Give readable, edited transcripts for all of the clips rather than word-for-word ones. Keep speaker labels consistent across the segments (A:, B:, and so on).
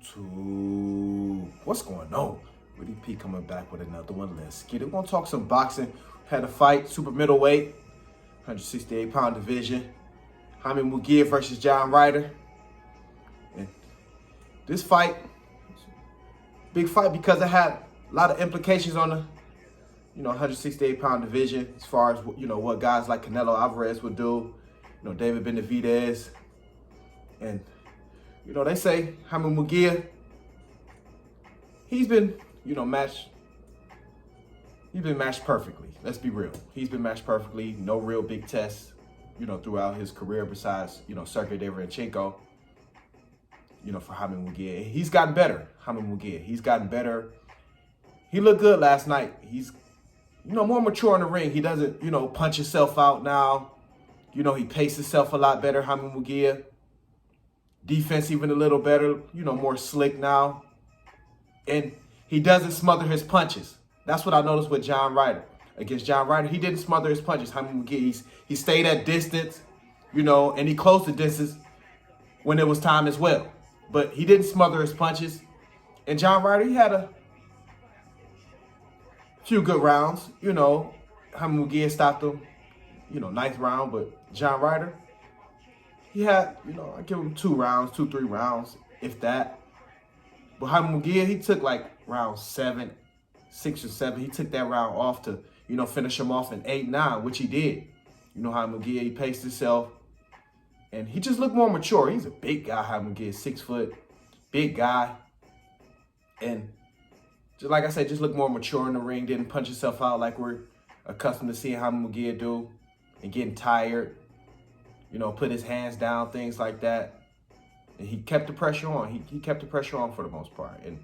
A: YouTube? What's going on? WittyP coming back with another one. Let's get it. We're going to talk some boxing. Had a fight, super middleweight, 168-pound division. Jaime Munguia versus Ryder. And this fight, big fight because it had a lot of implications on the 168-pound division as far as, what guys like Canelo Alvarez would do, David Benavidez. And, they say Jaime Munguia, he's been, matched perfectly. Let's be real. He's been matched perfectly. No real big tests, throughout his career besides, Sergey Deverenchenko, for Jaime Munguia. He's gotten better, Jaime Munguia. He's gotten better. He looked good last night. He's, more mature in the ring. He doesn't, punch himself out now. He paces himself a lot better, Jaime Munguia. Defense even a little better, more slick now. And he doesn't smother his punches. That's what I noticed with Ryder. Against Ryder, he didn't smother his punches. Jaime Munguia, he stayed at distance, and he closed the distance when it was time as well. But he didn't smother his punches. And Ryder, he had a few good rounds. Jaime Munguia stopped him, ninth round. But Ryder, he had, I give him 3 rounds, if that. But Jaime Munguia, he took like round 7, 6 or 7. He took that round off to, finish him off in 8-9, which he did. Jaime Munguia, he paced himself. And he just looked more mature. He's a big guy, Jaime Munguia, 6 foot, big guy. And just like I said, just looked more mature in the ring. Didn't punch himself out like we're accustomed to seeing Jaime Munguia do. And getting tired. Put his hands down, things like that. And he kept the pressure on. He kept the pressure on for the most part. And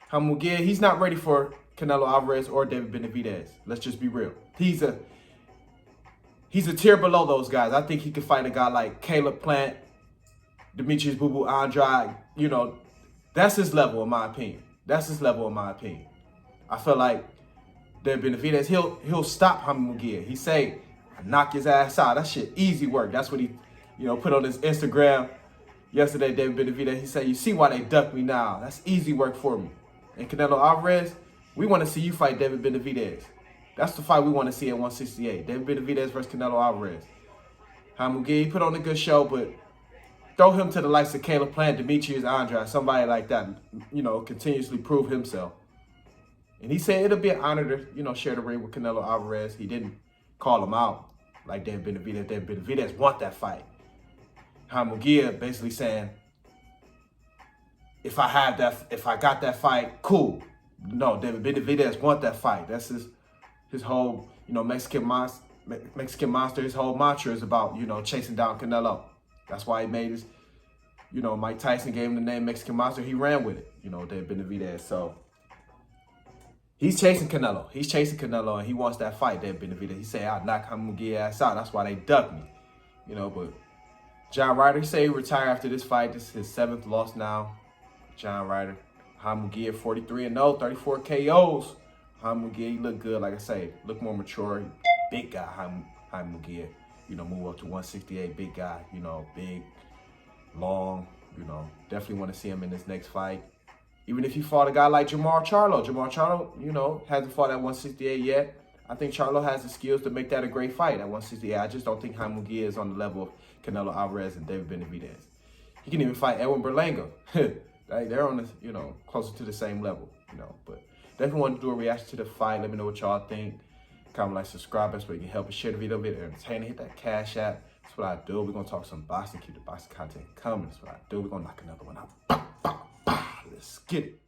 A: Jaime Munguia, he's not ready for Canelo Alvarez or David Benavidez. Let's just be real. He's a tier below those guys. I think he could fight a guy like Caleb Plant, Demetrius Boo Boo Andrade. That's his level in my opinion. That's his level in my opinion. I feel like David Benavidez, he'll stop Jaime Munguia. He say, knock his ass out. That shit easy work. That's what he, put on his Instagram yesterday, David Benavidez. He said, you see why they duck me now. That's easy work for me. And Canelo Alvarez, we want to see you fight David Benavidez. That's the fight we want to see at 168. David Benavidez versus Canelo Alvarez. Jaime Munguia, he put on a good show, but throw him to the likes of Caleb Plant, Demetrius Andrade, somebody like that, continuously prove himself. And he said it'll be an honor to, share the ring with Canelo Alvarez. He didn't call him out like David Benavidez. David Benavidez want that fight. Jaime Munguia basically saying, if I got that fight, cool. No, David Benavidez want that fight. That's his whole, Mexican monster. His whole mantra is about, chasing down Canelo. That's why he made his, Mike Tyson gave him the name Mexican Monster. He ran with it, David Benavidez. So he's chasing Canelo. He's chasing Canelo, and he wants that fight, David Benavidez. He said, I'll knock Jaime Munguia ass out. That's why they ducked me. But Ryder, he said he retired after this fight. This is his 7th loss now. Ryder. Jaime Munguia, 43-0, 34 KOs. Jaime Munguia, he look good, like I say. Look more mature. Big guy, Jaime Munguia. Move up to 168, big guy. Big, long. Definitely want to see him in this next fight. Even if he fought a guy like Jermall Charlo, hasn't fought at 168 yet. I think Charlo has the skills to make that a great fight at 168. I just don't think Jaime Munguia is on the level of Canelo Alvarez and David Benavidez. He can even fight Edwin Berlanga. They're on the, closer to the same level, But definitely want to do a reaction to the fight. Let me know what y'all think. Comment, like, subscribe. That's where you can help us share the video. Bit entertaining. Hit that cash app. That's what I do. We're gonna talk some boxing. Keep the boxing content coming. That's what I do. We're gonna knock another one out. Let's get it.